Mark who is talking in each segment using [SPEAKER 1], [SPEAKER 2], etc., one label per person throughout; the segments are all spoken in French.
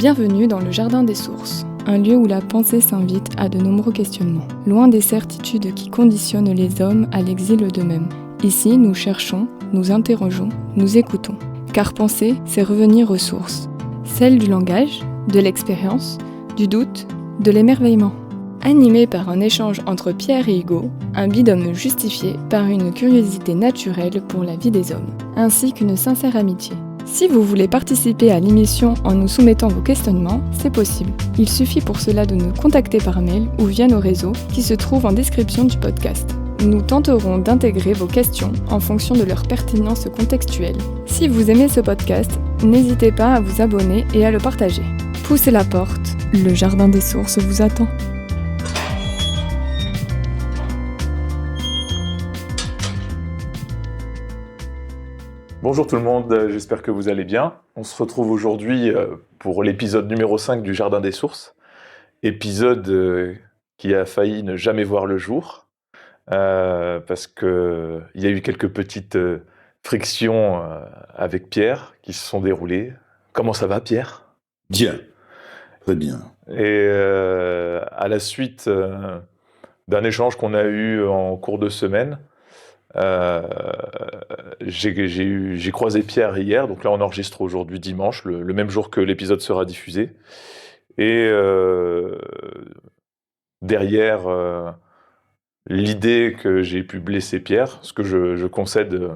[SPEAKER 1] Bienvenue dans le Jardin des Sources, un lieu où la pensée s'invite à de nombreux questionnements, loin des certitudes qui conditionnent les hommes à l'exil d'eux-mêmes. Ici, nous cherchons, nous interrogeons, nous écoutons. Car penser, c'est revenir aux sources, celles du langage, de l'expérience, du doute, de l'émerveillement. Animé par un échange entre Pierre et Hugo, un binôme justifié par une curiosité naturelle pour la vie des hommes, ainsi qu'une sincère amitié. Si vous voulez participer à l'émission en nous soumettant vos questionnements, c'est possible. Il suffit pour cela de nous contacter par mail ou via nos réseaux qui se trouvent en description du podcast. Nous tenterons d'intégrer vos questions en fonction de leur pertinence contextuelle. Si vous aimez ce podcast, n'hésitez pas à vous abonner et à le partager. Poussez la porte, le Jardin des Sources vous attend.
[SPEAKER 2] Bonjour tout le monde, j'espère que vous allez bien. On se retrouve aujourd'hui pour l'épisode numéro 5 du Jardin des Sources. Épisode qui a failli ne jamais voir le jour, parce qu'il y a eu quelques petites frictions avec Pierre qui se sont déroulées. Comment ça va, Pierre ?
[SPEAKER 3] Bien, très bien.
[SPEAKER 2] Et à la suite d'un échange qu'on a eu en cours de semaine, j'ai croisé Pierre hier, donc là on enregistre aujourd'hui dimanche, le même jour que l'épisode sera diffusé. Et derrière l'idée que j'ai pu blesser Pierre, ce que je concède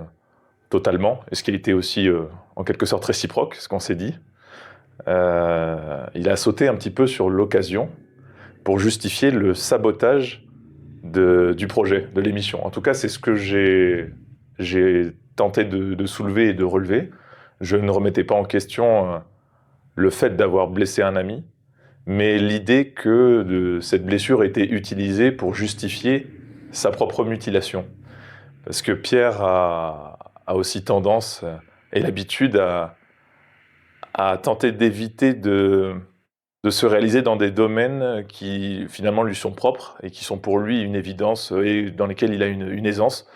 [SPEAKER 2] totalement, et ce qui a été aussi en quelque sorte réciproque, ce qu'on s'est dit, il a sauté un petit peu sur l'occasion pour justifier le sabotage du projet, de l'émission. En tout cas, c'est ce que j'ai tenté de soulever et de relever. Je ne remettais pas en question le fait d'avoir blessé un ami, mais l'idée que cette blessure était utilisée pour justifier sa propre mutilation. Parce que Pierre a aussi tendance et l'habitude à tenter d'éviter de se réaliser dans des domaines qui finalement lui sont propres et qui sont pour lui une évidence et dans lesquels il a une aisance,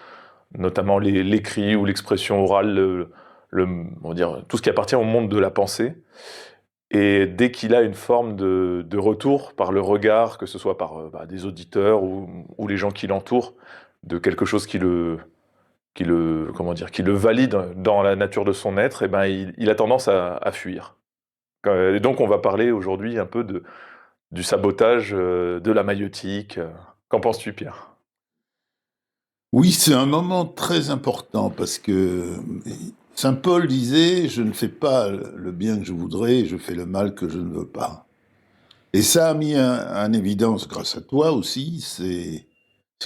[SPEAKER 2] notamment l'écrit ou l'expression orale, on va dire, tout ce qui appartient au monde de la pensée. Et dès qu'il a une forme de retour par le regard, que ce soit par des auditeurs ou les gens qui l'entourent, de quelque chose qui le valide dans la nature de son être, il a tendance à fuir. Et donc on va parler aujourd'hui un peu du sabotage de la maïeutique. Qu'en penses-tu, Pierre ?
[SPEAKER 3] Oui, c'est un moment très important parce que Saint Paul disait « Je ne fais pas le bien que je voudrais, je fais le mal que je ne veux pas ». Et ça a mis en évidence, grâce à toi aussi, c'est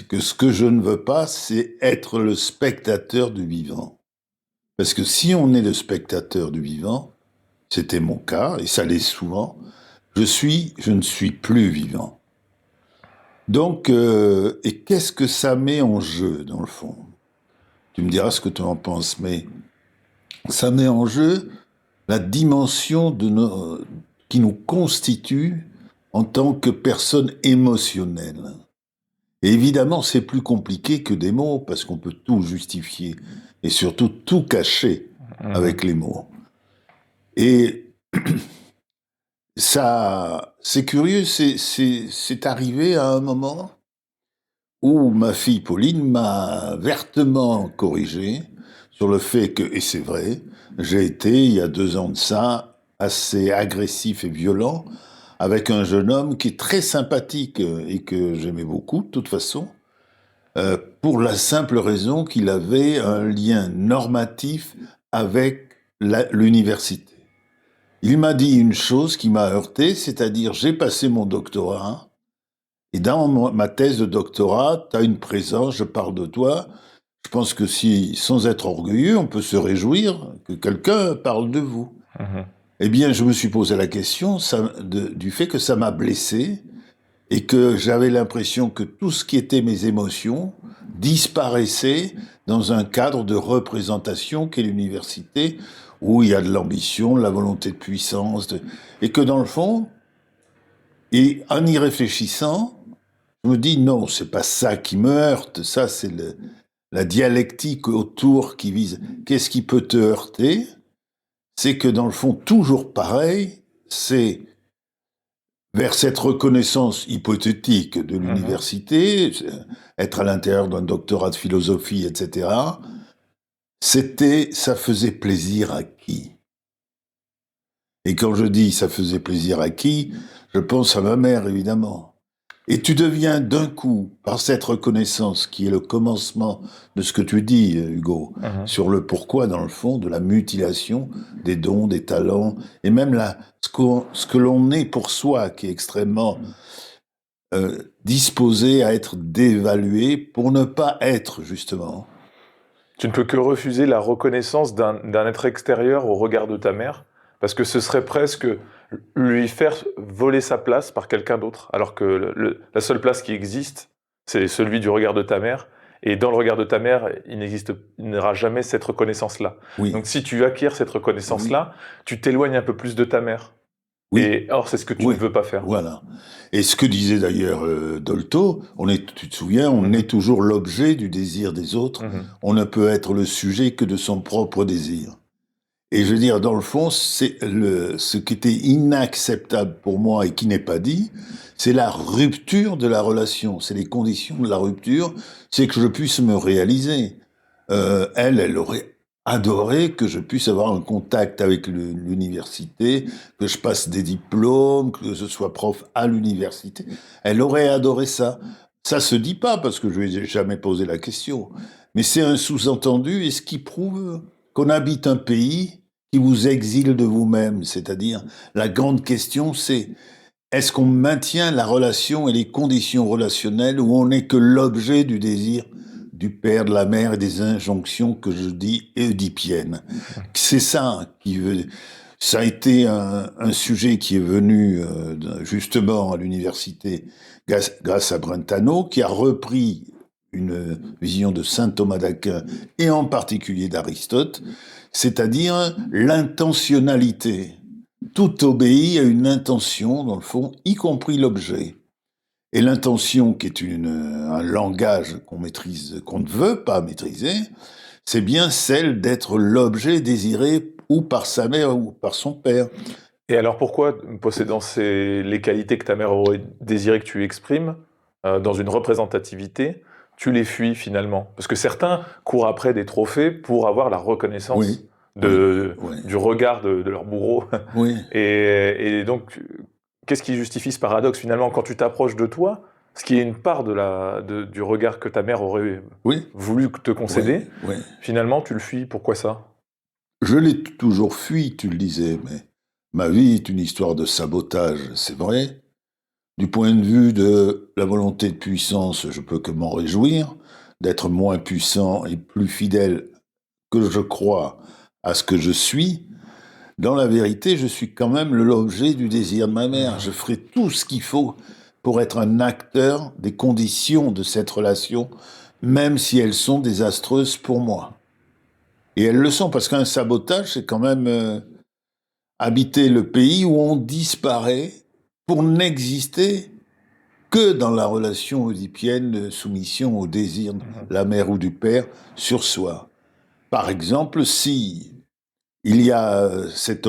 [SPEAKER 3] que ce que je ne veux pas, c'est être le spectateur du vivant. Parce que si on est le spectateur du vivant, c'était mon cas, et ça l'est souvent, je ne suis plus vivant. Donc, et qu'est-ce que ça met en jeu, dans le fond ? Tu me diras ce que tu en penses, mais ça met en jeu la dimension qui nous constitue en tant que personne émotionnelle. Et évidemment, c'est plus compliqué que des mots, parce qu'on peut tout justifier, et surtout tout cacher avec les mots. Et ça, c'est curieux, c'est arrivé à un moment où ma fille Pauline m'a vertement corrigé sur le fait que, et c'est vrai, j'ai été, il y a 2 ans de ça, assez agressif et violent avec un jeune homme qui est très sympathique et que j'aimais beaucoup, de toute façon, pour la simple raison qu'il avait un lien normatif avec l'université. Il m'a dit une chose qui m'a heurté, c'est-à-dire j'ai passé mon doctorat, et dans ma thèse de doctorat, tu as une présence, je parle de toi. Je pense que sans être orgueilleux, on peut se réjouir que quelqu'un parle de vous. Eh bien, je me suis posé la question du fait que ça m'a blessé et que j'avais l'impression que tout ce qui était mes émotions disparaissait dans un cadre de représentation qu'est l'université, où il y a de l'ambition, de la volonté de puissance, et que dans le fond, et en y réfléchissant, je me dis non, c'est pas ça qui me heurte, ça c'est la dialectique autour qui vise. Qu'est-ce qui peut te heurter ? C'est que dans le fond, toujours pareil, c'est vers cette reconnaissance hypothétique de l'université, être à l'intérieur d'un doctorat de philosophie, etc., ça faisait plaisir à qui? Et quand je dis ça faisait plaisir à qui, je pense à ma mère, évidemment. Et tu deviens d'un coup, par cette reconnaissance qui est le commencement de ce que tu dis, Hugo, sur le pourquoi, dans le fond, de la mutilation des dons, des talents, et même ce que l'on est pour soi, qui est extrêmement disposé à être dévalué pour ne pas être, justement.
[SPEAKER 2] Tu ne peux que refuser la reconnaissance d'un être extérieur au regard de ta mère, parce que ce serait presque lui faire voler sa place par quelqu'un d'autre, alors que la seule place qui existe, c'est celui du regard de ta mère, et dans le regard de ta mère, il n'y aura jamais cette reconnaissance-là.
[SPEAKER 3] Oui.
[SPEAKER 2] Donc si tu acquiers cette reconnaissance-là, tu t'éloignes un peu plus de ta mère.
[SPEAKER 3] Oui.
[SPEAKER 2] Et or, c'est ce que tu ne veux pas faire.
[SPEAKER 3] Voilà. Et ce que disait d'ailleurs Dolto, tu te souviens, on est toujours l'objet du désir des autres. On ne peut être le sujet que de son propre désir. Et je veux dire, dans le fond, ce qui était inacceptable pour moi et qui n'est pas dit, c'est la rupture de la relation. C'est les conditions de la rupture, c'est que je puisse me réaliser. Elle aurait adoré que je puisse avoir un contact avec l'université, que je passe des diplômes, que je sois prof à l'université. Elle aurait adoré ça. Ça se dit pas parce que je lui ai jamais posé la question. Mais c'est un sous-entendu et ce qui prouve qu'on habite un pays qui vous exile de vous-même. C'est-à-dire, la grande question, c'est est-ce qu'on maintient la relation et les conditions relationnelles où on n'est que l'objet du désir du père, de la mère et des injonctions que je dis édipiennes. C'est ça qui veut... Ça a été un sujet qui est venu justement à l'université grâce à Brentano, qui a repris une vision de saint Thomas d'Aquin et en particulier d'Aristote, c'est-à-dire l'intentionnalité. Tout obéit à une intention, dans le fond, y compris l'objet. Et l'intention, qui est un langage qu'on maîtrise, qu'on ne veut pas maîtriser, c'est bien celle d'être l'objet désiré ou par sa mère ou par son père.
[SPEAKER 2] Et alors pourquoi, possédant les qualités que ta mère aurait désiré que tu exprimes, dans une représentativité, tu les fuis finalement? Parce que certains courent après des trophées pour avoir la reconnaissance du regard de leur bourreau.
[SPEAKER 3] Oui.
[SPEAKER 2] Et donc, qu'est-ce qui justifie ce paradoxe finalement quand tu t'approches de toi, ce qui est une part du regard que ta mère aurait voulu te concéder, finalement tu le fuis, pourquoi ça?
[SPEAKER 3] Je l'ai toujours fui, tu le disais, mais ma vie est une histoire de sabotage, c'est vrai. Du point de vue de la volonté de puissance, je peux que m'en réjouir, d'être moins puissant et plus fidèle que je crois à ce que je suis. Dans la vérité, je suis quand même l'objet du désir de ma mère. Je ferai tout ce qu'il faut pour être un acteur des conditions de cette relation, même si elles sont désastreuses pour moi. Et elles le sont, parce qu'un sabotage, c'est quand même habiter le pays où on disparaît pour n'exister que dans la relation oedipienne de soumission au désir de la mère ou du père sur soi. Par exemple, si il y a cette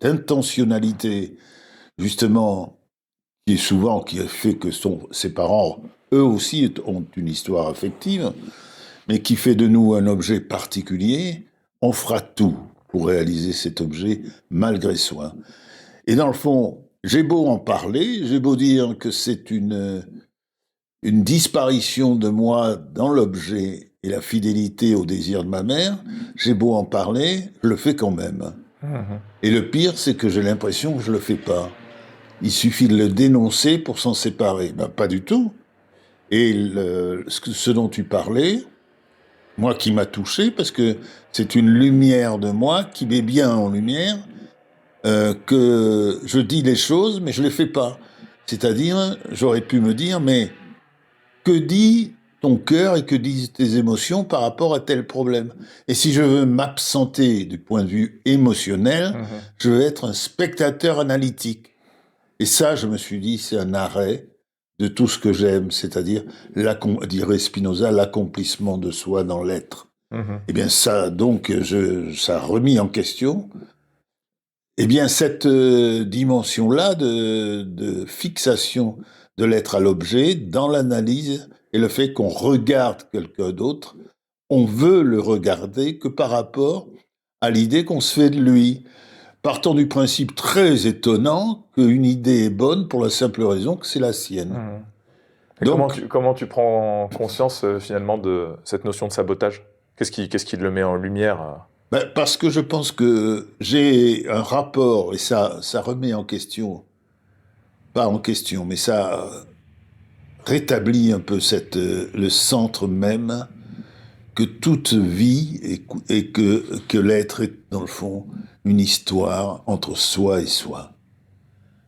[SPEAKER 3] intentionnalité, justement, qui fait que ses parents, eux aussi, ont une histoire affective, mais qui fait de nous un objet particulier, on fera tout pour réaliser cet objet malgré soi. Et dans le fond, j'ai beau en parler, j'ai beau dire que c'est une disparition de moi dans l'objet et la fidélité au désir de ma mère, j'ai beau en parler, je le fais quand même. Et le pire, c'est que j'ai l'impression que je le fais pas. Il suffit de le dénoncer pour s'en séparer. Ben, pas du tout. Et ce dont tu parlais, moi qui m'a touché, parce que c'est une lumière de moi qui met bien en lumière que je dis les choses, mais je les fais pas. C'est-à-dire, j'aurais pu me dire, mais que dit ton cœur et que disent tes émotions par rapport à tel problème? Et si je veux m'absenter du point de vue émotionnel, je veux être un spectateur analytique. Et ça, je me suis dit, c'est un arrêt de tout ce que j'aime, c'est-à-dire, dirait Spinoza, l'accomplissement de soi dans l'être. Eh bien ça, donc, ça a remis en question Eh bien, cette dimension-là de fixation de l'être à l'objet, dans l'analyse, et le fait qu'on regarde quelqu'un d'autre, on veut le regarder que par rapport à l'idée qu'on se fait de lui. Partant du principe très étonnant qu'une idée est bonne pour la simple raison que c'est la sienne.
[SPEAKER 2] Et
[SPEAKER 3] Donc,
[SPEAKER 2] comment tu prends conscience finalement de cette notion de sabotage? Qu'est-ce qui le met en lumière?
[SPEAKER 3] parce que je pense que j'ai un rapport, et ça remet en question, pas en question, mais ça rétablit un peu le centre même que toute vie et que l'être est, dans le fond, une histoire entre soi et soi.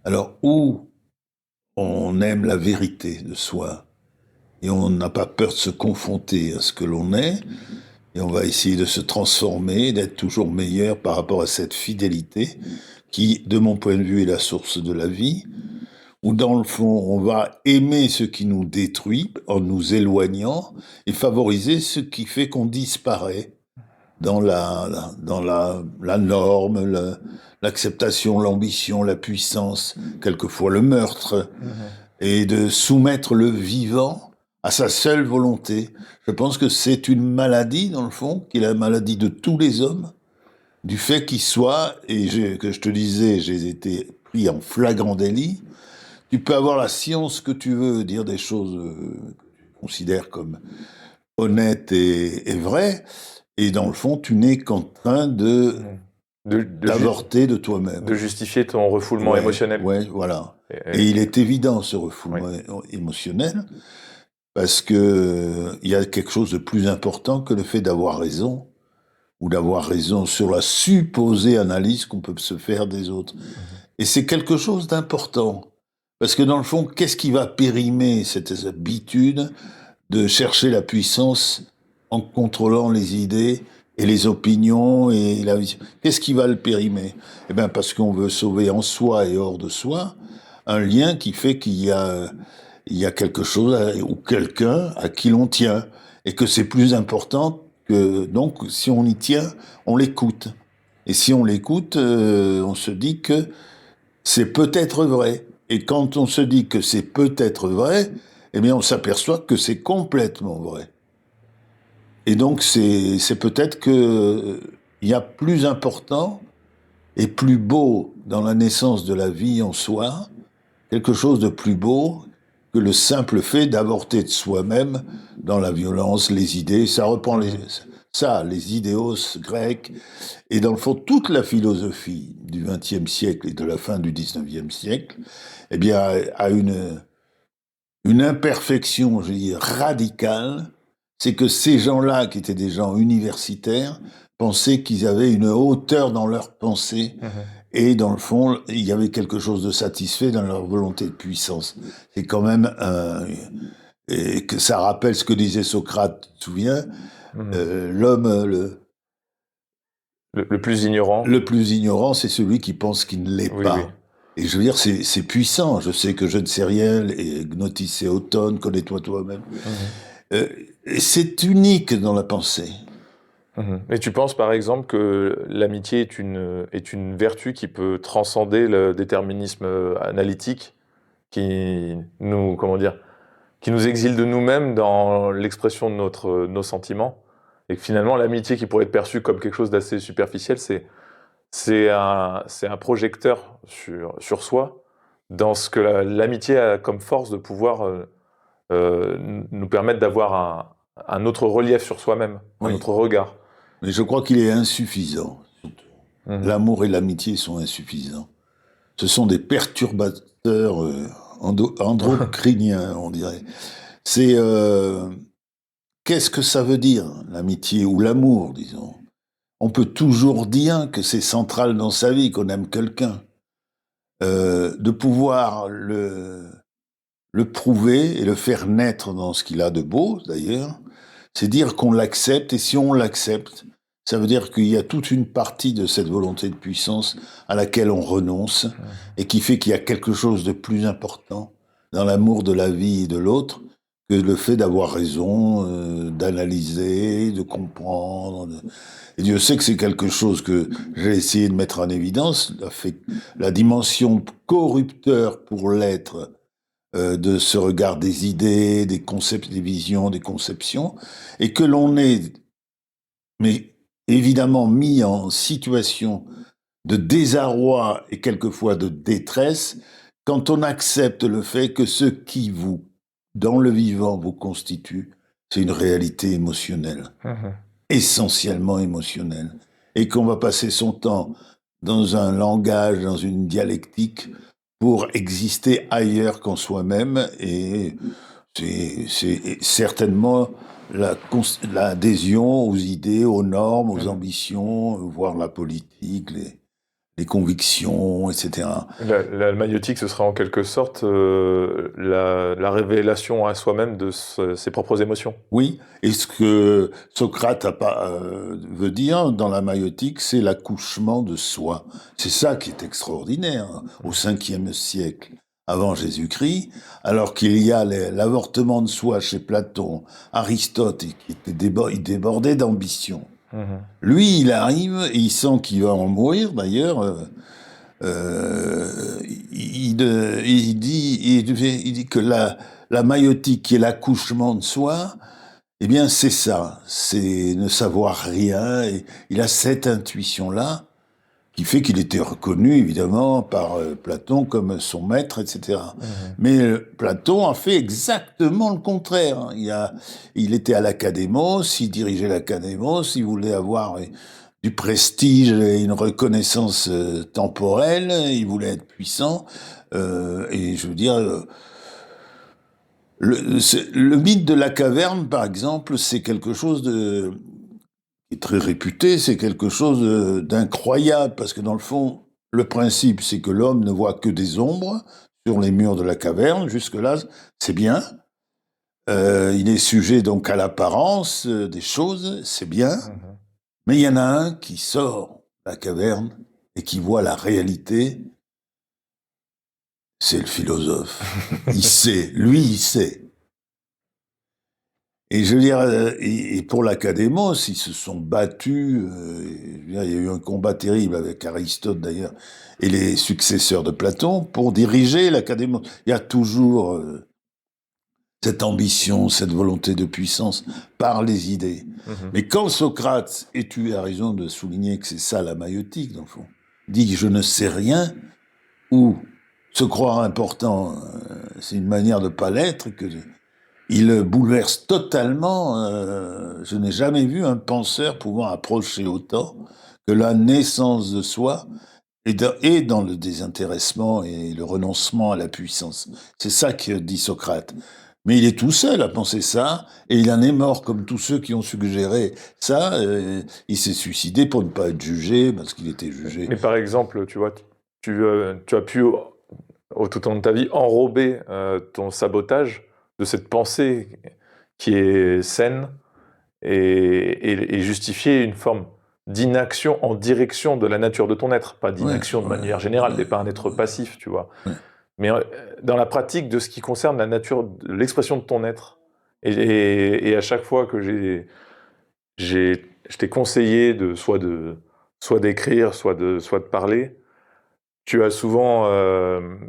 [SPEAKER 3] Alors, où on aime la vérité de soi, et on n'a pas peur de se confronter à ce que l'on est, et on va essayer de se transformer, d'être toujours meilleur par rapport à cette fidélité qui, de mon point de vue, est la source de la vie, où dans le fond, on va aimer ce qui nous détruit en nous éloignant et favoriser ce qui fait qu'on disparaît dans la norme, l'acceptation, l'ambition, la puissance, quelquefois le meurtre, et de soumettre le vivant à sa seule volonté. Je pense que c'est une maladie, dans le fond, qui est la maladie de tous les hommes, du fait qu'ils soient, que je te disais, j'ai été pris en flagrant délit. Tu peux avoir la science que tu veux, dire des choses que tu considères comme honnêtes et vraies, et dans le fond, tu n'es qu'en train d'avorter de toi-même.
[SPEAKER 2] De justifier ton refoulement émotionnel.
[SPEAKER 3] Oui, voilà. Et il est évident, ce refoulement émotionnel, parce que il y a quelque chose de plus important que le fait d'avoir raison, ou d'avoir raison sur la supposée analyse qu'on peut se faire des autres. Et c'est quelque chose d'important. Parce que dans le fond, qu'est-ce qui va périmer cette habitude de chercher la puissance en contrôlant les idées et les opinions et la vision? Qu'est-ce qui va le périmer? Eh bien, parce qu'on veut sauver en soi et hors de soi un lien qui fait qu'il y a quelque chose ou quelqu'un à qui l'on tient et que c'est plus important que, donc, si on y tient, on l'écoute. Et si on l'écoute, on se dit que c'est peut-être vrai. Et quand on se dit que c'est peut-être vrai, eh bien, on s'aperçoit que c'est complètement vrai. Et donc, c'est peut-être que il y a plus important et plus beau dans la naissance de la vie en soi, quelque chose de plus beau que le simple fait d'avorter de soi-même dans la violence, les idées. Ça reprend les idéos grecs, et dans le fond, toute la philosophie du XXe siècle et de la fin du XIXe siècle, eh bien, a une imperfection, je dis, radicale. C'est que ces gens-là, qui étaient des gens universitaires, pensaient qu'ils avaient une hauteur dans leur pensée, et dans le fond, il y avait quelque chose de satisfait dans leur volonté de puissance. C'est quand même et que ça rappelle ce que disait Socrate, tu te souviens, l'homme
[SPEAKER 2] le plus ignorant.
[SPEAKER 3] Le plus ignorant, c'est celui qui pense qu'il ne l'est pas. Oui. Et je veux dire, c'est puissant. Je sais que je ne sais rien, et Gnotis et automne, connais-toi toi-même. C'est unique dans la pensée.
[SPEAKER 2] Et tu penses par exemple que l'amitié est une vertu qui peut transcender le déterminisme analytique qui nous, qui nous exile de nous-mêmes dans l'expression de nos sentiments, et que finalement l'amitié qui pourrait être perçue comme quelque chose d'assez superficiel, c'est un projecteur sur soi, dans ce que l'amitié a comme force de pouvoir nous permettre d'avoir un autre relief sur soi-même, un autre regard.
[SPEAKER 3] Mais je crois qu'il est insuffisant. L'amour et l'amitié sont insuffisants. Ce sont des perturbateurs endocriniens, on dirait. C'est qu'est-ce que ça veut dire, l'amitié ou l'amour, disons? On peut toujours dire que c'est central dans sa vie, qu'on aime quelqu'un. De pouvoir le prouver et le faire naître dans ce qu'il a de beau, d'ailleurs, c'est dire qu'on l'accepte, et si on l'accepte, ça veut dire qu'il y a toute une partie de cette volonté de puissance à laquelle on renonce, et qui fait qu'il y a quelque chose de plus important dans l'amour de la vie et de l'autre que le fait d'avoir raison, d'analyser, de comprendre. Et Dieu sait que c'est quelque chose que j'ai essayé de mettre en évidence, la dimension corrupteur pour l'être de ce regard des idées, des concepts, des visions, des conceptions, et que l'on est, mais évidemment, mis en situation de désarroi et quelquefois de détresse quand on accepte le fait que ce qui vous, dans le vivant, vous constitue, c'est une réalité émotionnelle, essentiellement émotionnelle, et qu'on va passer son temps dans un langage, dans une dialectique, pour exister ailleurs qu'en soi-même, et c'est certainement l'adhésion aux idées, aux normes, aux ambitions, voire la politique, les convictions, etc.
[SPEAKER 2] La maïotique, ce sera en quelque sorte la révélation à soi-même de ses propres émotions.
[SPEAKER 3] Oui, et ce que Socrate veut dire dans la maïotique, c'est l'accouchement de soi. C'est ça qui est extraordinaire, au 5e siècle avant Jésus-Christ, alors qu'il y a l'avortement de soi chez Platon, Aristote, il débordait d'ambition. Lui, il arrive, et il sent qu'il va en mourir d'ailleurs. Il dit que la maïotique, qui est l'accouchement de soi, eh bien c'est ça, c'est ne savoir rien. Et il a cette intuition-là qui fait qu'il était reconnu évidemment par Platon comme son maître, etc. Mais Platon a fait exactement le contraire. Il était à l'Académos, il dirigeait l'Académos, il voulait avoir du prestige et une reconnaissance temporelle, il voulait être puissant. Et je veux dire, le mythe de la caverne, par exemple, c'est quelque chose qui est très réputé, c'est quelque chose d'incroyable, parce que dans le fond, le principe, c'est que l'homme ne voit que des ombres sur les murs de la caverne. Jusque-là, c'est bien. Il est sujet donc à l'apparence des choses, c'est bien. Mais il y en a un qui sort de la caverne et qui voit la réalité. C'est le philosophe. Il sait, lui, il sait. Et je veux dire, et pour l'Académos, ils se sont battus. Il y a eu un combat terrible avec Aristote d'ailleurs et les successeurs de Platon pour diriger l'Académos. Il y a toujours cette ambition, cette volonté de puissance par les idées. Mais quand Socrate, et tu as raison de souligner que c'est ça la maïotique dans le fond, dit je ne sais rien ou se croire important, c'est une manière de pas l'être que il bouleverse totalement. Je n'ai jamais vu un penseur pouvant approcher autant que la naissance de soi et dans le désintéressement et le renoncement à la puissance. C'est ça que dit Socrate. Mais il est tout seul à penser ça, et il en est mort comme tous ceux qui ont suggéré ça. Il s'est suicidé pour ne pas être jugé, parce qu'il était jugé.
[SPEAKER 2] Mais par exemple, tu vois, tu as pu, tout au long de ta vie, enrober ton sabotage de cette pensée qui est saine et justifier une forme d'inaction en direction de la nature de ton être, pas d'inaction de manière générale, t'es pas un être passif, tu vois. Mais dans la pratique de ce qui concerne la nature, l'expression de ton être, et à chaque fois que je t'ai conseillé soit d'écrire, soit de parler, tu as souvent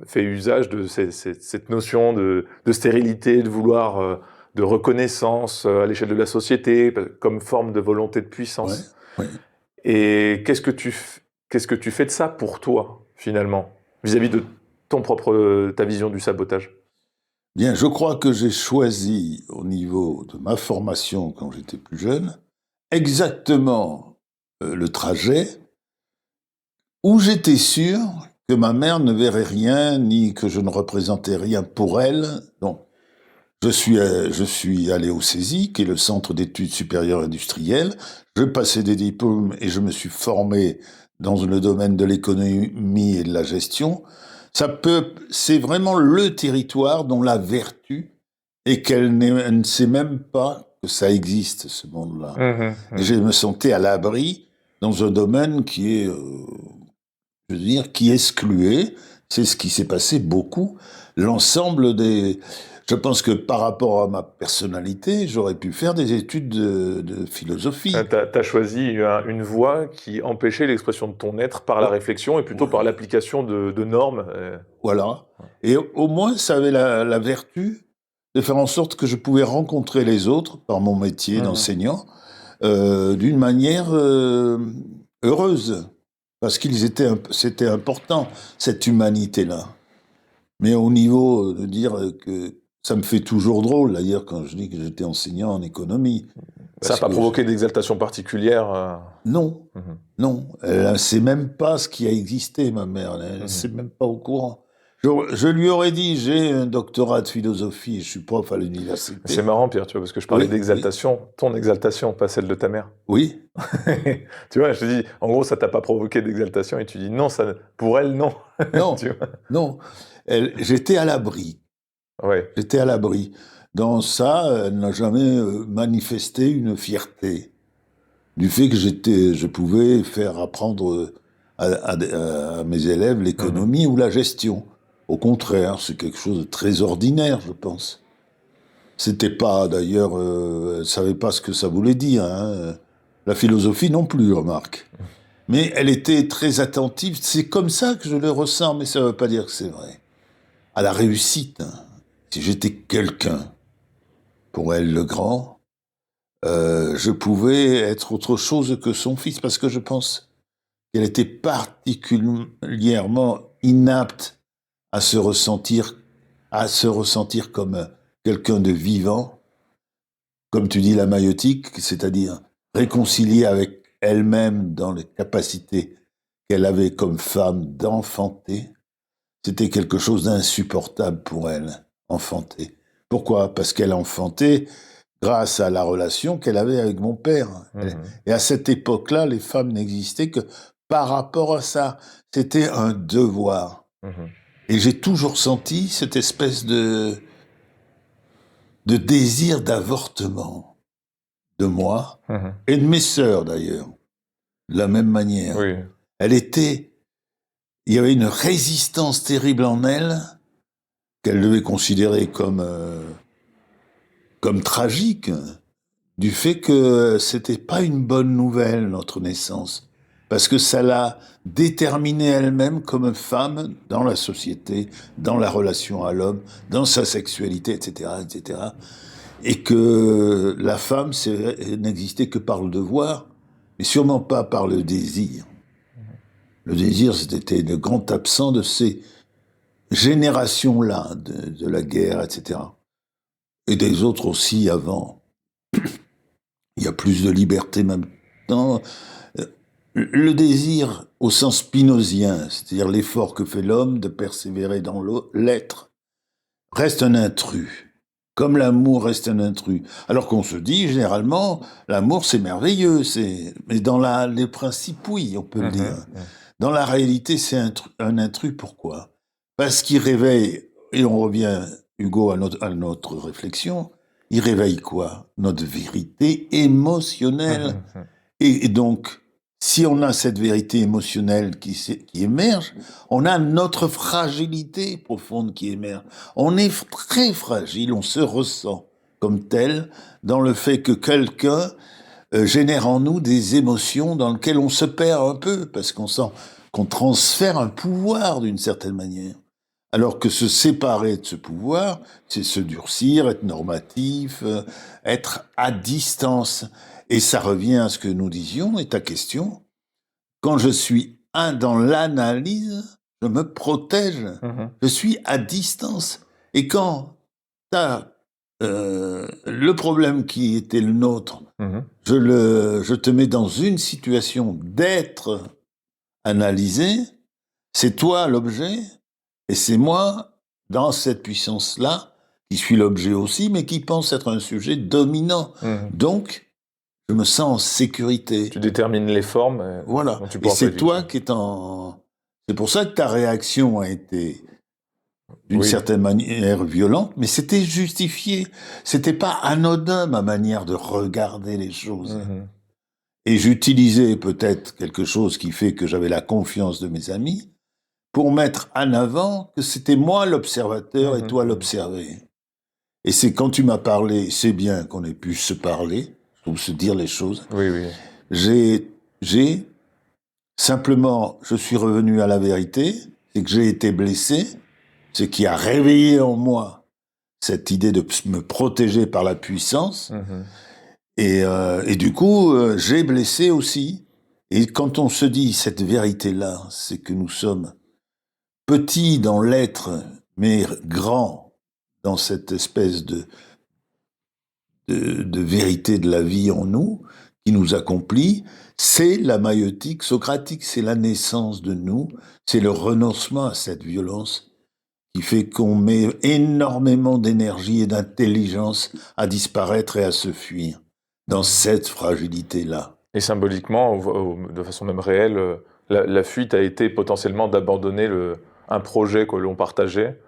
[SPEAKER 2] fait usage de cette notion de stérilité, de vouloir, de reconnaissance à l'échelle de la société, comme forme de volonté de puissance. Et qu'est-ce que tu fais de ça pour toi, finalement, vis-à-vis de ta vision du sabotage?
[SPEAKER 3] Bien, je crois que j'ai choisi, au niveau de ma formation quand j'étais plus jeune, exactement le trajet où j'étais sûr que ma mère ne verrait rien, ni que je ne représentais rien pour elle. Donc, je suis allé au CESI, qui est le Centre d'études supérieures industrielles. Je passais des diplômes et je me suis formé dans le domaine de l'économie et de la gestion. C'est vraiment le territoire dont la vertu est qu'elle ne sait même pas que ça existe, ce monde-là. Et je me sentais à l'abri dans un domaine qui est, je veux dire, qui excluait, C'est ce qui s'est passé beaucoup. L'ensemble des... Je pense que par rapport à ma personnalité, j'aurais pu faire des études de philosophie.
[SPEAKER 2] T'as choisi une voie qui empêchait l'expression de ton être par la réflexion et plutôt par l'application de normes.
[SPEAKER 3] Voilà. Et au moins, ça avait la vertu de faire en sorte que je pouvais rencontrer les autres, par mon métier d'enseignant, d'une manière heureuse. Parce c'était important, cette humanité-là. Mais au niveau de dire que ça me fait toujours drôle, d'ailleurs, quand je dis que j'étais enseignant en économie.
[SPEAKER 2] Ça n'a pas provoqué d'exaltation particulière
[SPEAKER 3] Non, non. Elle ne sait même pas ce qui a existé, ma mère. Elle ne sait même pas au courant. Je lui aurais dit, j'ai un doctorat de philosophie, je suis prof à l'université.
[SPEAKER 2] C'est marrant, Pierre, tu vois, parce que je parlais d'exaltation, ton exaltation, pas celle de ta mère.
[SPEAKER 3] Oui.
[SPEAKER 2] Tu vois, je te dis, en gros, ça t'a pas provoqué d'exaltation, et tu dis non, ça, pour elle, non.
[SPEAKER 3] Non,
[SPEAKER 2] tu vois.
[SPEAKER 3] non. J'étais à l'abri.
[SPEAKER 2] Ouais.
[SPEAKER 3] J'étais à l'abri. Dans ça, elle n'a jamais manifesté une fierté du fait que je pouvais faire apprendre à mes élèves l'économie ou la gestion. Au contraire, c'est quelque chose de très ordinaire, je pense. C'était pas, d'ailleurs, elle savait pas ce que ça voulait dire. Hein. La philosophie non plus, remarque. Mais elle était très attentive. C'est comme ça que je le ressens, mais ça veut pas dire que c'est vrai. À la réussite. Hein. Si j'étais quelqu'un, pour elle le grand, je pouvais être autre chose que son fils, parce que je pense qu'elle était particulièrement inapte à se ressentir comme quelqu'un de vivant, comme tu dis la maïotique, c'est-à-dire réconciliée avec elle-même dans les capacités qu'elle avait comme femme d'enfanter. C'était quelque chose d'insupportable pour elle, enfanter. Pourquoi ? Parce qu'elle enfantait grâce à la relation qu'elle avait avec mon père. Et à cette époque-là, les femmes n'existaient que par rapport à ça. C'était un devoir. Et j'ai toujours senti cette espèce de désir d'avortement de moi et de mes sœurs d'ailleurs, de la même manière.
[SPEAKER 2] Oui.
[SPEAKER 3] Il y avait une résistance terrible en elle qu'elle devait considérer comme tragique, du fait que c'était pas une bonne nouvelle, notre naissance. Parce que ça l'a déterminée elle-même comme femme dans la société, dans la relation à l'homme, dans sa sexualité, etc., etc. Et que la femme n'existait que par le devoir, mais sûrement pas par le désir. Le désir, c'était le grand absent de ces générations-là, de la guerre, etc. Et des autres aussi avant. Il y a plus de liberté maintenant. Le désir au sens spinozien, c'est-à-dire l'effort que fait l'homme de persévérer dans l'être, reste un intrus. Comme l'amour reste un intrus. Alors qu'on se dit, généralement, l'amour c'est merveilleux, mais dans les principes, oui, on peut le dire. Dans la réalité, c'est un intrus, pourquoi ? Parce qu'il réveille, et on revient, Hugo, à notre réflexion, il réveille quoi ? Notre vérité émotionnelle. Et donc, si on a cette vérité émotionnelle qui émerge, on a notre fragilité profonde qui émerge. On est très fragile, on se ressent comme tel dans le fait que quelqu'un génère en nous des émotions dans lesquelles on se perd un peu, parce qu'on sent qu'on transfère un pouvoir d'une certaine manière. Alors que se séparer de ce pouvoir, c'est se durcir, être normatif, être à distance. Et ça revient à ce que nous disions, et ta question. Quand je suis dans l'analyse, je me protège. Je suis à distance. Et quand tu as le problème qui était le nôtre, je te mets dans une situation d'être analysé, c'est toi l'objet, et c'est moi, dans cette puissance-là, qui suis l'objet aussi, mais qui pense être un sujet dominant. Donc, je me sens en sécurité.
[SPEAKER 2] Tu détermines les formes.
[SPEAKER 3] Voilà. Et c'est toi qui es en... C'est pour ça que ta réaction a été d'une certaine manière violente, mais c'était justifié. C'était pas anodin, ma manière de regarder les choses. Et j'utilisais peut-être quelque chose qui fait que j'avais la confiance de mes amis pour mettre en avant que c'était moi l'observateur et toi
[SPEAKER 2] Mhm.
[SPEAKER 3] l'observé. Et c'est quand tu m'as parlé, c'est bien qu'on ait pu se parler, ou se dire les choses.
[SPEAKER 2] Oui, oui.
[SPEAKER 3] J'ai simplement, je suis revenu à la vérité, c'est que j'ai été blessé, ce qui a réveillé en moi cette idée de me protéger par la puissance.
[SPEAKER 2] Mhm.
[SPEAKER 3] Et du coup, j'ai blessé aussi. Et quand on se dit cette vérité-là, c'est que nous sommes petits dans l'être, mais grands dans cette espèce de vérité de la vie en nous, qui nous accomplit, c'est la maïeutique socratique, c'est la naissance de nous, c'est le renoncement à cette violence qui fait qu'on met énormément d'énergie et d'intelligence à disparaître et à se fuir dans cette fragilité-là.
[SPEAKER 2] Et symboliquement, de façon même réelle, la fuite a été potentiellement d'abandonner un projet que l'on partageait,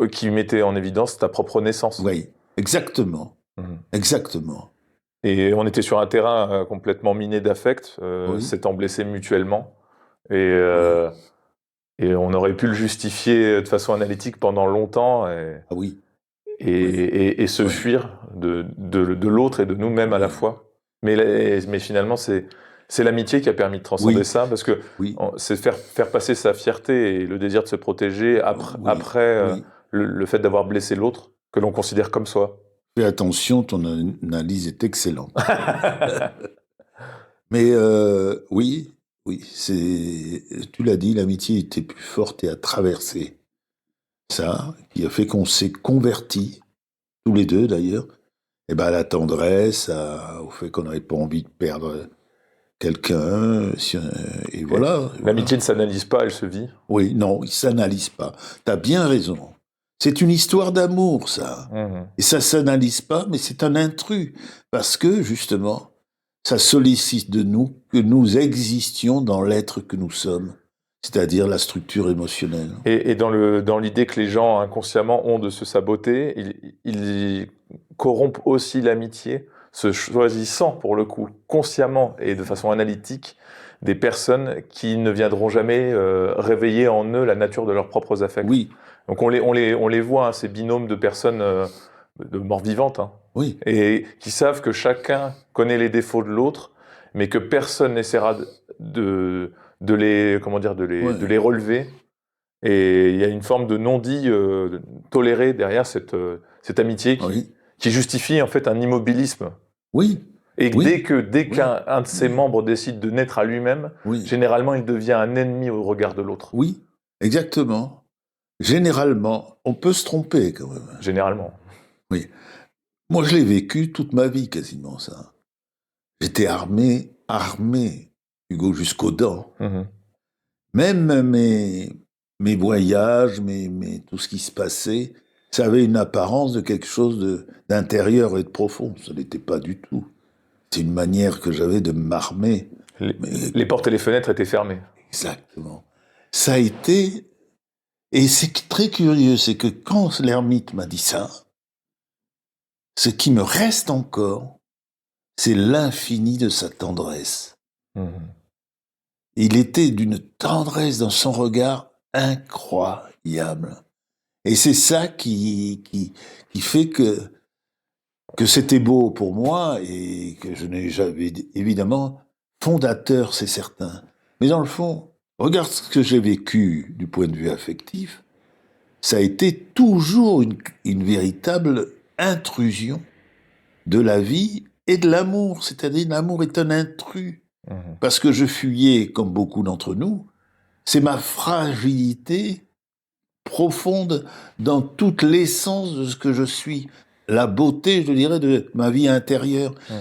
[SPEAKER 2] qui mettait en évidence ta propre naissance.
[SPEAKER 3] Oui, exactement.
[SPEAKER 2] Mhm.
[SPEAKER 3] Exactement.
[SPEAKER 2] Et on était sur un terrain complètement miné d'affect,
[SPEAKER 3] Oui.
[SPEAKER 2] s'étant blessés mutuellement. Et on aurait pu le justifier de façon analytique pendant longtemps
[SPEAKER 3] Ah oui.
[SPEAKER 2] et se
[SPEAKER 3] Oui.
[SPEAKER 2] fuir de l'autre et de nous-mêmes à la
[SPEAKER 3] Oui.
[SPEAKER 2] fois. Mais finalement, c'est l'amitié qui a permis de transcender
[SPEAKER 3] Oui.
[SPEAKER 2] ça, parce que
[SPEAKER 3] Oui.
[SPEAKER 2] c'est faire passer sa fierté et le désir de se protéger après,
[SPEAKER 3] Oui. Oui.
[SPEAKER 2] le fait d'avoir blessé l'autre, que l'on considère comme soi.
[SPEAKER 3] Fais attention, ton analyse est excellente. Mais oui, tu l'as dit, l'amitié était plus forte et a traversé ça, qui a fait qu'on s'est convertis, tous les deux d'ailleurs, et ben à la tendresse, au fait qu'on n'avait pas envie de perdre quelqu'un, et voilà.
[SPEAKER 2] L'amitié ne s'analyse pas, elle se vit.
[SPEAKER 3] Oui, non, il s'analyse pas. T'as bien raison. C'est une histoire d'amour, ça.
[SPEAKER 2] Mhm.
[SPEAKER 3] Et ça s'analyse pas, mais c'est un intrus. Parce que, justement, ça sollicite de nous que nous existions dans l'être que nous sommes. C'est-à-dire la structure émotionnelle.
[SPEAKER 2] Et dans l'idée que les gens inconsciemment ont de se saboter, ils corrompent aussi l'amitié, se choisissant pour le coup consciemment et de façon analytique des personnes qui ne viendront jamais réveiller en eux la nature de leurs propres affects.
[SPEAKER 3] Oui,
[SPEAKER 2] Donc on les voit, hein, ces binômes de personnes de morts vivantes, hein,
[SPEAKER 3] oui,
[SPEAKER 2] et qui savent que chacun connaît les défauts de l'autre, mais que personne n'essaiera de les, comment dire, de
[SPEAKER 3] ouais,
[SPEAKER 2] les relever. Et il y a une forme de non-dit toléré derrière cette amitié
[SPEAKER 3] oui,
[SPEAKER 2] qui justifie en fait un immobilisme.
[SPEAKER 3] oui,
[SPEAKER 2] Et
[SPEAKER 3] oui,
[SPEAKER 2] dès
[SPEAKER 3] oui,
[SPEAKER 2] qu'un de ses
[SPEAKER 3] oui,
[SPEAKER 2] membres décide de naître à lui-même,
[SPEAKER 3] oui,
[SPEAKER 2] généralement il devient un ennemi au regard de l'autre.
[SPEAKER 3] oui, exactement. Généralement, on peut se tromper quand même.
[SPEAKER 2] Généralement.
[SPEAKER 3] Oui. Moi, je l'ai vécu toute ma vie quasiment, ça. J'étais armé, Hugo, jusqu'aux dents.
[SPEAKER 2] Mhm.
[SPEAKER 3] Même mes voyages, tout ce qui se passait, ça avait une apparence de quelque chose d'intérieur et de profond. Ça n'était pas du tout. C'est une manière que j'avais de m'armer.
[SPEAKER 2] Les portes et les fenêtres étaient fermées.
[SPEAKER 3] Exactement. Ça a été... Et c'est très curieux, c'est que quand l'ermite m'a dit ça, ce qui me reste encore, c'est l'infini de sa tendresse.
[SPEAKER 2] Mhm.
[SPEAKER 3] Il était d'une tendresse dans son regard incroyable. Et c'est ça qui fait que c'était beau pour moi et que je n'ai jamais, évidemment, fondateur, c'est certain. Mais dans le fond, regarde ce que j'ai vécu du point de vue affectif. Ça a été toujours une véritable intrusion de la vie et de l'amour. C'est-à-dire, l'amour est un intrus.
[SPEAKER 2] Mhm.
[SPEAKER 3] Parce que je fuyais, comme beaucoup d'entre nous, c'est ma fragilité profonde dans toute l'essence de ce que je suis. La beauté, je dirais, de ma vie intérieure.
[SPEAKER 2] Mhm.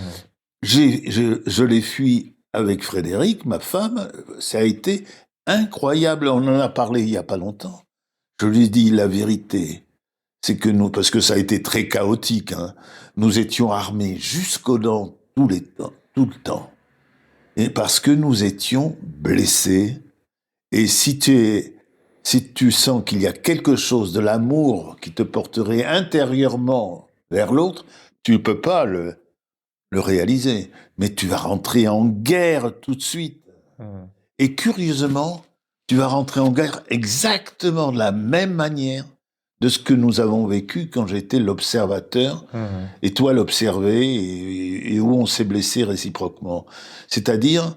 [SPEAKER 3] Je l'ai fui avec Frédéric, ma femme. Ça a été incroyable. On en a parlé il n'y a pas longtemps. Je lui ai dit la vérité. C'est que nous, parce que ça a été très chaotique, hein, nous étions armés jusqu'aux dents tout le temps. Et parce que nous étions blessés. Et si tu sens qu'il y a quelque chose de l'amour qui te porterait intérieurement vers l'autre, tu ne peux pas le réaliser. Mais tu vas rentrer en guerre tout de suite.
[SPEAKER 2] Mhm.
[SPEAKER 3] Et curieusement, tu vas rentrer en guerre exactement de la même manière de ce que nous avons vécu quand j'étais l'observateur et toi l'observé et où on s'est blessé réciproquement. C'est-à-dire,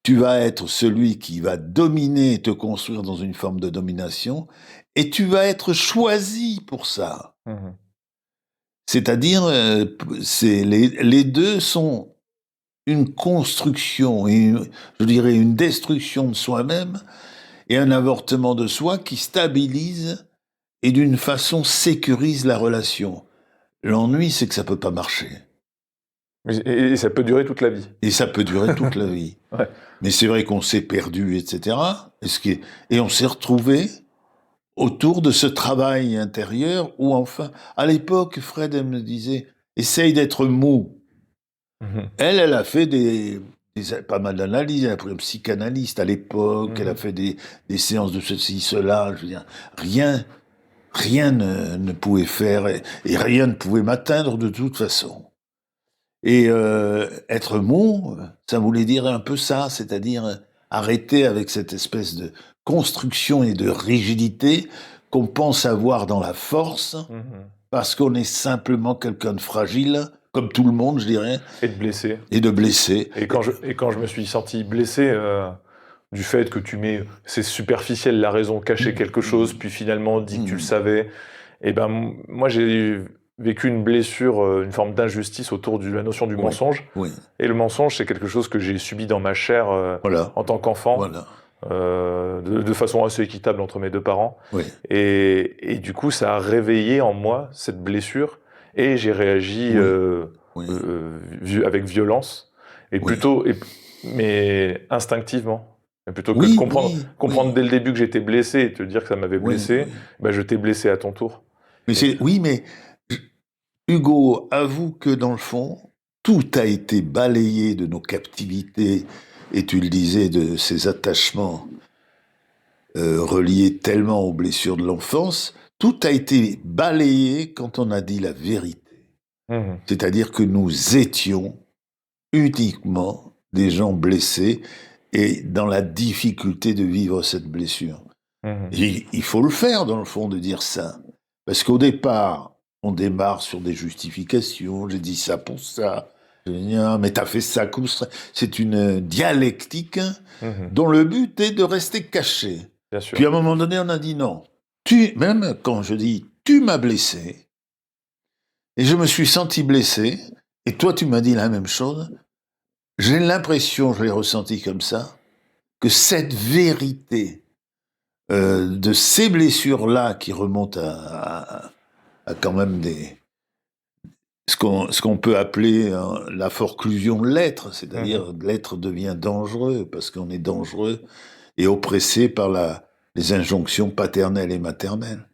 [SPEAKER 3] tu vas être celui qui va dominer et te construire dans une forme de domination et tu vas être choisi pour ça. C'est-à-dire, les deux sont une construction, et je dirais une destruction de soi-même et un avortement de soi qui stabilise et d'une façon sécurise la relation. L'ennui, c'est que ça peut pas marcher.
[SPEAKER 2] Et ça peut durer toute la vie.
[SPEAKER 3] Et ça peut durer toute la vie.
[SPEAKER 2] Ouais.
[SPEAKER 3] Mais c'est vrai qu'on s'est perdu, etc. Et on s'est retrouvé autour de ce travail intérieur où enfin, à l'époque, Fred, elle me disait, essaye d'être mou. Elle a fait pas mal d'analyses, elle a pris un psychanalyste à l'époque, elle a fait des séances de ceci, cela, je veux dire, rien ne pouvait faire, et rien ne pouvait m'atteindre de toute façon. Et être mou, ça voulait dire un peu ça, c'est-à-dire arrêter avec cette espèce de construction et de rigidité qu'on pense avoir dans la force, parce qu'on est simplement quelqu'un de fragile, comme tout le monde, je dirais.
[SPEAKER 2] Et de blessé.
[SPEAKER 3] Et de blessé.
[SPEAKER 2] Et quand je me suis senti blessé du fait que c'est superficiel, la raison cachait quelque chose, puis finalement on dit que tu le savais, et ben moi j'ai vécu une blessure, une forme d'injustice autour de la notion du mensonge.
[SPEAKER 3] Oui.
[SPEAKER 2] Et le mensonge, c'est quelque chose que j'ai subi dans ma chair en tant qu'enfant, de façon assez équitable entre mes deux parents.
[SPEAKER 3] Oui.
[SPEAKER 2] Et du coup, ça a réveillé en moi cette blessure, et j'ai réagi avec violence, et mais instinctivement. Plutôt que de comprendre dès le début que j'étais blessé et te dire que ça m'avait blessé, ben je t'ai blessé à ton tour.
[SPEAKER 3] Mais Hugo, avoue que dans le fond, tout a été balayé de nos captivités, et tu le disais, de ces attachements reliés tellement aux blessures de l'enfance, tout a été balayé quand on a dit la vérité. C'est-à-dire que nous étions uniquement des gens blessés et dans la difficulté de vivre cette blessure. Et il faut le faire, dans le fond, de dire ça. Parce qu'au départ, on démarre sur des justifications. J'ai dit ça pour ça. Mais t'as fait ça comme ça. C'est une dialectique dont le but est de rester caché.
[SPEAKER 2] Bien sûr.
[SPEAKER 3] Puis à un moment donné, on a dit non. Même quand je dis tu m'as blessé, et je me suis senti blessé, et toi tu m'as dit la même chose, j'ai l'impression, je l'ai ressenti comme ça, que cette vérité de ces blessures-là qui remontent à quand même ce qu'on peut appeler la forclusion de l'être, c'est-à-dire l'être devient dangereux parce qu'on est dangereux et oppressé par les injonctions paternelles et maternelles.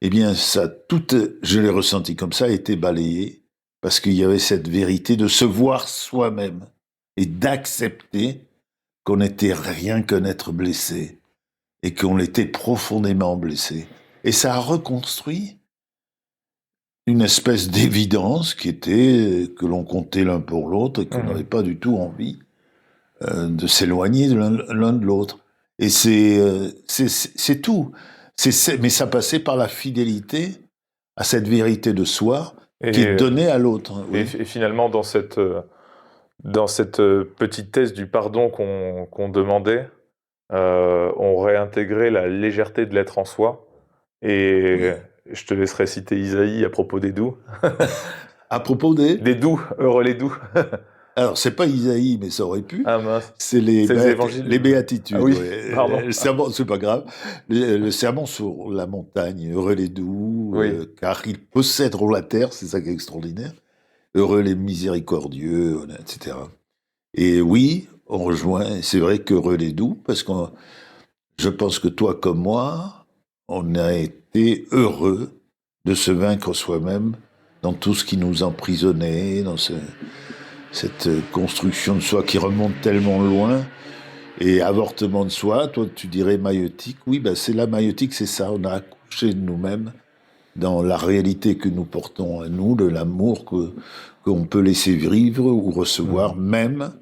[SPEAKER 3] Eh bien, je l'ai ressenti comme ça, a été balayé parce qu'il y avait cette vérité de se voir soi-même et d'accepter qu'on n'était rien qu'un être blessé et qu'on était profondément blessé. Et ça a reconstruit une espèce d'évidence qui était que l'on comptait l'un pour l'autre et qu'on n'avait pas du tout envie de s'éloigner de l'un de l'autre. Et c'est tout. Mais ça passait par la fidélité à cette vérité de soi qui est donnée à l'autre.
[SPEAKER 2] Et finalement, dans cette petite thèse du pardon qu'on demandait, on réintégrait la légèreté de l'être en soi. Et je te laisserai citer Isaïe à propos des doux.
[SPEAKER 3] À propos des
[SPEAKER 2] doux, heureux les doux.
[SPEAKER 3] Alors, c'est pas Isaïe, mais ça aurait pu.
[SPEAKER 2] Ah mince.
[SPEAKER 3] C'est les béatitudes.
[SPEAKER 2] Ah oui, pardon.
[SPEAKER 3] Le sermon, c'est pas grave. Le sermon sur la montagne, heureux les doux, car ils posséderont la terre, c'est ça qui est extraordinaire. Heureux les miséricordieux, etc. Et oui, on rejoint, c'est vrai qu'heureux les doux, parce que je pense que toi comme moi, on a été heureux de se vaincre soi-même dans tout ce qui nous emprisonnait, dans cette construction de soi qui remonte tellement loin, et avortement de soi, toi tu dirais maïeutique, oui, c'est la maïeutique, c'est ça, on a accouché de nous-mêmes dans la réalité que nous portons à nous, de l'amour qu'on peut laisser vivre ou recevoir, même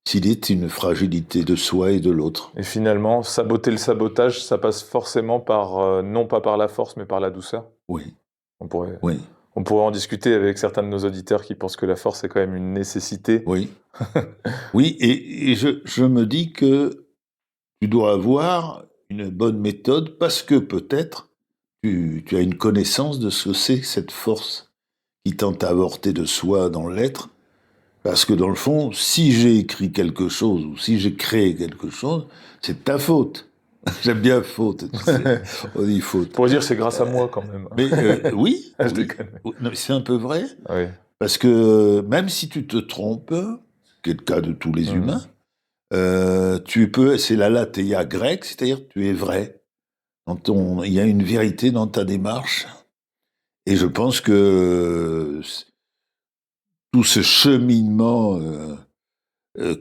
[SPEAKER 3] s'il est une fragilité de soi et de l'autre.
[SPEAKER 2] Et finalement, saboter le sabotage, ça passe forcément par, non pas par la force, mais par la douceur.
[SPEAKER 3] Oui,
[SPEAKER 2] On pourrait,
[SPEAKER 3] oui,
[SPEAKER 2] on pourrait en discuter avec certains de nos auditeurs qui pensent que la force est quand même une nécessité.
[SPEAKER 3] oui. Oui, et je me dis que tu dois avoir une bonne méthode parce que peut-être tu as une connaissance de ce que c'est que cette force qui tente à avorter de soi dans l'être. Parce que dans le fond, si j'ai écrit quelque chose ou si j'ai créé quelque chose, c'est de ta faute. J'aime bien faute, tu sais. On dit faute.
[SPEAKER 2] Pour dire, c'est grâce à moi quand même.
[SPEAKER 3] Mais oui,
[SPEAKER 2] Je
[SPEAKER 3] oui.
[SPEAKER 2] déconne.
[SPEAKER 3] Non, mais c'est un peu vrai.
[SPEAKER 2] Oui.
[SPEAKER 3] Parce que même si tu te trompes, qui est le cas de tous les humains, tu peux, c'est la lathéia grecque, c'est-à-dire tu es vrai. Il y a une vérité dans ta démarche. Et je pense que tout ce cheminement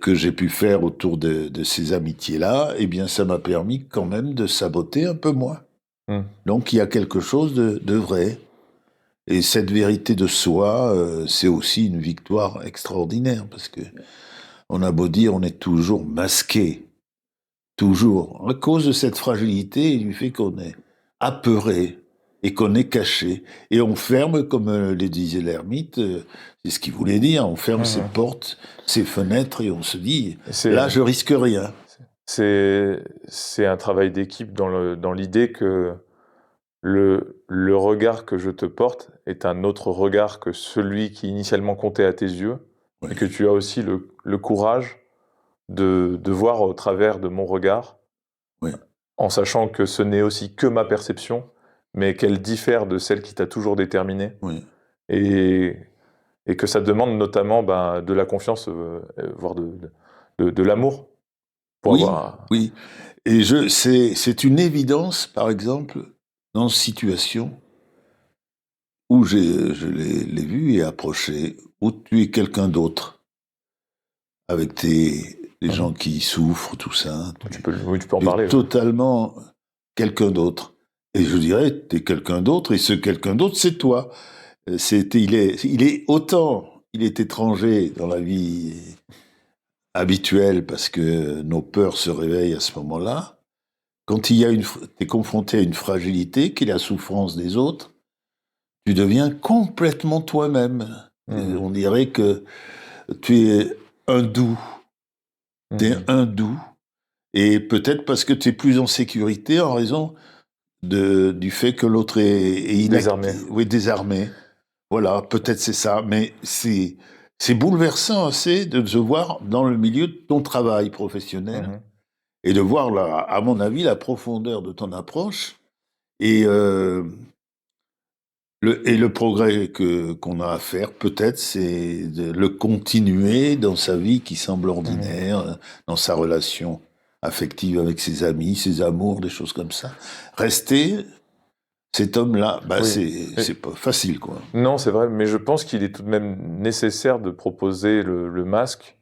[SPEAKER 3] que j'ai pu faire autour de ces amitiés-là, eh bien, ça m'a permis quand même de saboter un peu moi. Donc, il y a quelque chose de vrai. Et cette vérité de soi, c'est aussi une victoire extraordinaire, parce que on a beau dire, on est toujours masqué, toujours, à cause de cette fragilité et du fait qu'on est apeuré et qu'on est caché. Et on ferme, comme le disait l'ermite, c'est ce qu'il voulait dire, on ferme ses portes, ses fenêtres, et on se dit, là, je risque rien.
[SPEAKER 2] C'est un travail d'équipe dans l'idée que le regard que je te porte est un autre regard que celui qui initialement comptait à tes yeux,
[SPEAKER 3] Oui.
[SPEAKER 2] et que tu as aussi le courage de voir au travers de mon regard,
[SPEAKER 3] Oui.
[SPEAKER 2] en sachant que ce n'est aussi que ma perception, mais qu'elle diffère de celle qui t'a toujours déterminé,
[SPEAKER 3] Oui.
[SPEAKER 2] et que ça demande notamment de la confiance, voire de l'amour, pour
[SPEAKER 3] Oui,
[SPEAKER 2] avoir...
[SPEAKER 3] oui. Et c'est une évidence, par exemple, dans une situation où je l'ai vu et approché, où tu es quelqu'un d'autre, avec les gens qui souffrent, tout ça.
[SPEAKER 2] Tu peux en
[SPEAKER 3] Tu es
[SPEAKER 2] parler.
[SPEAKER 3] totalement quelqu'un d'autre. Et je dirais, tu es quelqu'un d'autre, et ce quelqu'un d'autre, c'est toi. Il est autant, il est étranger dans la vie habituelle, parce que nos peurs se réveillent à ce moment-là. Quand tu es confronté à une fragilité, qui est la souffrance des autres, tu deviens complètement toi-même. On dirait que tu es un doux. Tu es un doux. Et peut-être parce que tu es plus en sécurité en raison du fait que l'autre est
[SPEAKER 2] Désarmé.
[SPEAKER 3] Oui, désarmé. Voilà, peut-être c'est ça. Mais c'est bouleversant assez de se voir dans le milieu de ton travail professionnel et de voir, à mon avis, la profondeur de ton approche. Et le progrès qu'on a à faire, peut-être, c'est de le continuer dans sa vie qui semble ordinaire, dans sa relation affective avec ses amis, ses amours, des choses comme ça. Rester cet homme-là, c'est pas facile, quoi.
[SPEAKER 2] Non, c'est vrai, mais je pense qu'il est tout de même nécessaire de proposer le masque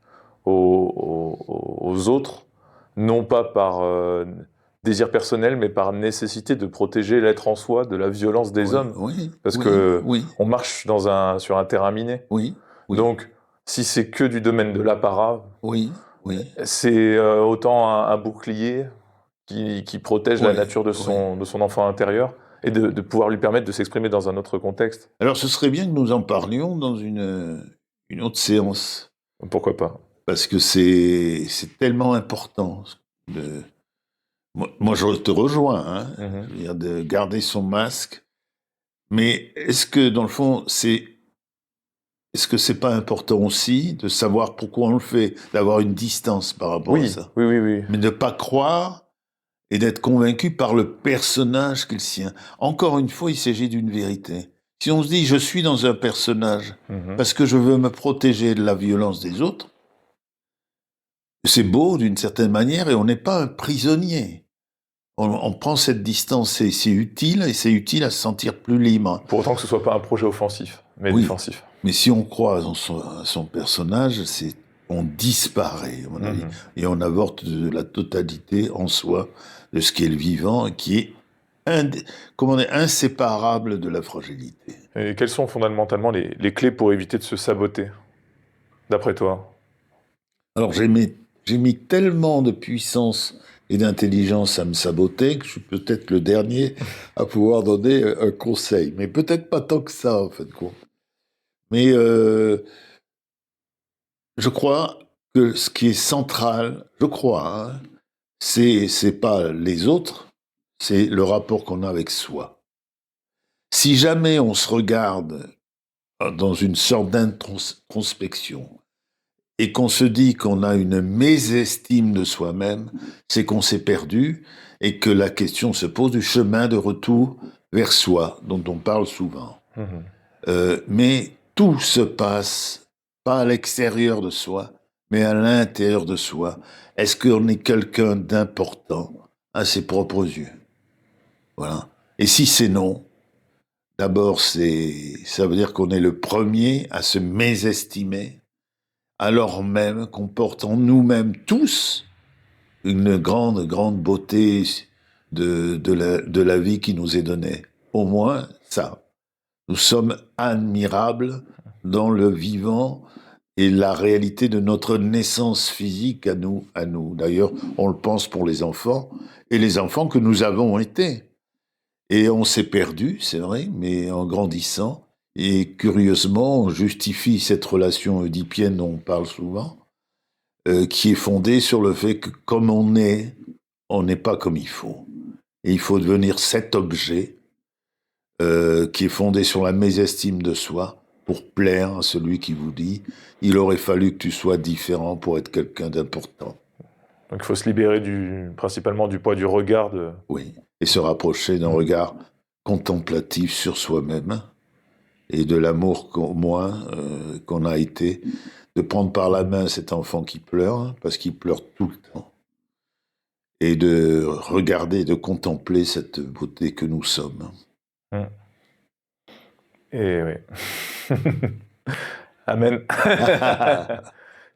[SPEAKER 2] aux autres, non pas par désir personnel, mais par nécessité de protéger l'être en soi de la violence des hommes. Parce que on marche sur un terrain miné. Donc, si c'est que du domaine de l'apparat, c'est autant un bouclier qui protège la nature de son enfant intérieur, et de pouvoir lui permettre de s'exprimer dans un autre contexte.
[SPEAKER 3] Alors, ce serait bien que nous en parlions dans une autre séance.
[SPEAKER 2] Pourquoi pas?
[SPEAKER 3] Parce que c'est tellement important. Moi, je te rejoins, hein, je veux dire, de garder son masque. Mais est-ce que, dans le fond, est-ce que c'est pas important aussi de savoir pourquoi on le fait, d'avoir une distance par rapport à ça?
[SPEAKER 2] Oui.
[SPEAKER 3] Mais de ne pas croire et d'être convaincu par le personnage qu'il sien. Encore une fois, il s'agit d'une vérité. Si on se dit, je suis dans un personnage parce que je veux me protéger de la violence des autres, c'est beau d'une certaine manière, et on n'est pas un prisonnier. On prend cette distance, et c'est utile à se sentir plus libre.
[SPEAKER 2] Pour autant que ce soit pas un projet offensif, mais défensif.
[SPEAKER 3] Mais si on croit en son personnage, on disparaît, à mon avis, et on avorte de la totalité en soi de ce qu'est le vivant, et qui est inséparable de la fragilité.
[SPEAKER 2] Et quelles sont fondamentalement les clés pour éviter de se saboter, d'après toi?
[SPEAKER 3] Alors j'ai mis tellement de puissance et d'intelligence à me saboter que je suis peut-être le dernier à pouvoir donner un conseil. Mais peut-être pas tant que ça, en fait, quoi. Mais je crois que ce qui est central, je crois, hein, c'est pas les autres, c'est le rapport qu'on a avec soi. Si jamais on se regarde dans une sorte d'introspection et qu'on se dit qu'on a une mésestime de soi-même, c'est qu'on s'est perdu et que la question se pose du chemin de retour vers soi, dont on parle souvent. Mais tout se passe pas à l'extérieur de soi, mais à l'intérieur de soi. Est-ce qu'on est quelqu'un d'important à ses propres yeux? Voilà. Et si c'est non, d'abord, ça veut dire qu'on est le premier à se mésestimer, alors même qu'on porte en nous-mêmes tous une grande, grande beauté de la vie qui nous est donnée. Au moins, ça. Nous sommes admirables dans le vivant et la réalité de notre naissance physique à nous. D'ailleurs, on le pense pour les enfants et les enfants que nous avons été. Et on s'est perdu, c'est vrai, mais en grandissant. Et curieusement, on justifie cette relation oedipienne dont on parle souvent, qui est fondée sur le fait que comme on n'est pas comme il faut. Et il faut devenir cet objet qui est fondé sur la mésestime de soi pour plaire à celui qui vous dit « il aurait fallu que tu sois différent pour être quelqu'un d'important ».
[SPEAKER 2] Donc il faut se libérer principalement du poids du regard.
[SPEAKER 3] Oui, et se rapprocher d'un regard contemplatif sur soi-même et de l'amour qu'on a été, de prendre par la main cet enfant qui pleure, parce qu'il pleure tout le temps, et de regarder, de contempler cette beauté que nous sommes.
[SPEAKER 2] Et oui. Amen.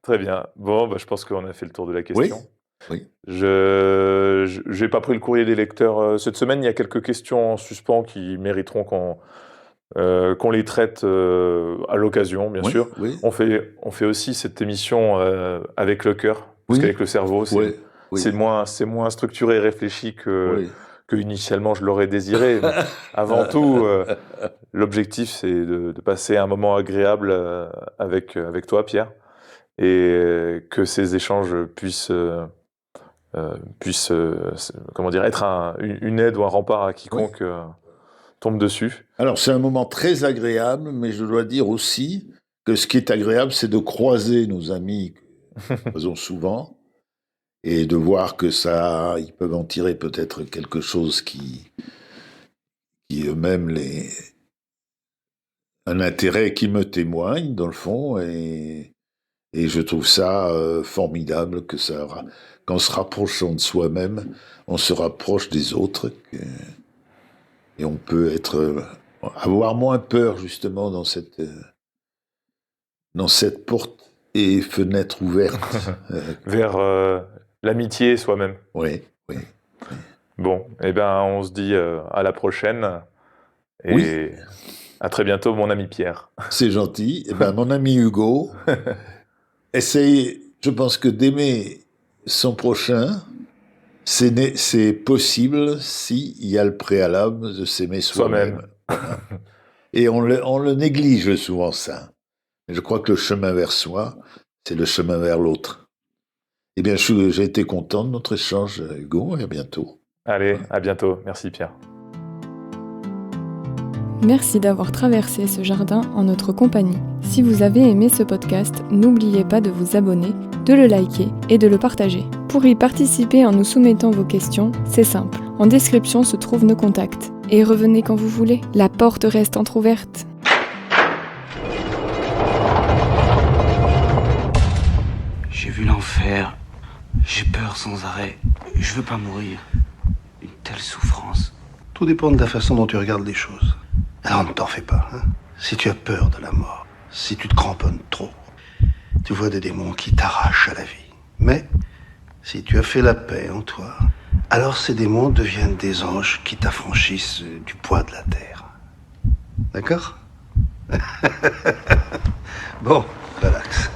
[SPEAKER 2] Très bien. Bon, je pense qu'on a fait le tour de la question.
[SPEAKER 3] Oui.
[SPEAKER 2] Je n'ai pas pris le courrier des lecteurs cette semaine. Il y a quelques questions en suspens qui mériteront qu'on les traite à l'occasion, bien sûr.
[SPEAKER 3] Oui.
[SPEAKER 2] On fait aussi cette émission avec le cœur, parce qu'avec le cerveau, c'est moins structuré et réfléchi que initialement je l'aurais désiré. Mais avant tout, l'objectif, c'est de passer un moment agréable avec toi, Pierre, et que ces échanges puissent être une aide ou un rempart à quiconque tombe dessus.
[SPEAKER 3] Alors, c'est un moment très agréable, mais je dois dire aussi que ce qui est agréable, c'est de croiser nos amis que nous faisons souvent et de voir que ils peuvent en tirer peut-être quelque chose qui eux-mêmes un intérêt qui me témoigne, dans le fond, et je trouve ça formidable qu'en se rapprochant de soi-même, on se rapproche des autres, et on peut avoir moins peur, justement, dans cette porte et fenêtre ouverte.
[SPEAKER 2] Vers l'amitié soi-même.
[SPEAKER 3] Oui.
[SPEAKER 2] Bon, on se dit à la prochaine. Et à très bientôt, mon ami Pierre.
[SPEAKER 3] C'est gentil. Mon ami Hugo, essaye, je pense que d'aimer son prochain, c'est possible s'il y a le préalable de s'aimer soi-même. Voilà. Et on le néglige souvent, ça. Mais je crois que le chemin vers soi, c'est le chemin vers l'autre. Eh bien, j'ai été content de notre échange, Hugo, et à bientôt.
[SPEAKER 2] Allez, à bientôt. Merci, Pierre.
[SPEAKER 1] Merci d'avoir traversé ce jardin en notre compagnie. Si vous avez aimé ce podcast, n'oubliez pas de vous abonner, de le liker et de le partager. Pour y participer en nous soumettant vos questions, c'est simple. En description se trouvent nos contacts. Et revenez quand vous voulez. La porte reste entrouverte.
[SPEAKER 4] J'ai vu l'enfer. J'ai peur sans arrêt. Je veux pas mourir. Une telle souffrance.
[SPEAKER 5] Tout dépend de la façon dont tu regardes les choses. Alors ne t'en fais pas. Si tu as peur de la mort, si tu te cramponnes trop, tu vois des démons qui t'arrachent à la vie. Mais si tu as fait la paix en toi, alors ces démons deviennent des anges qui t'affranchissent du poids de la terre. D'accord? Bon, relax.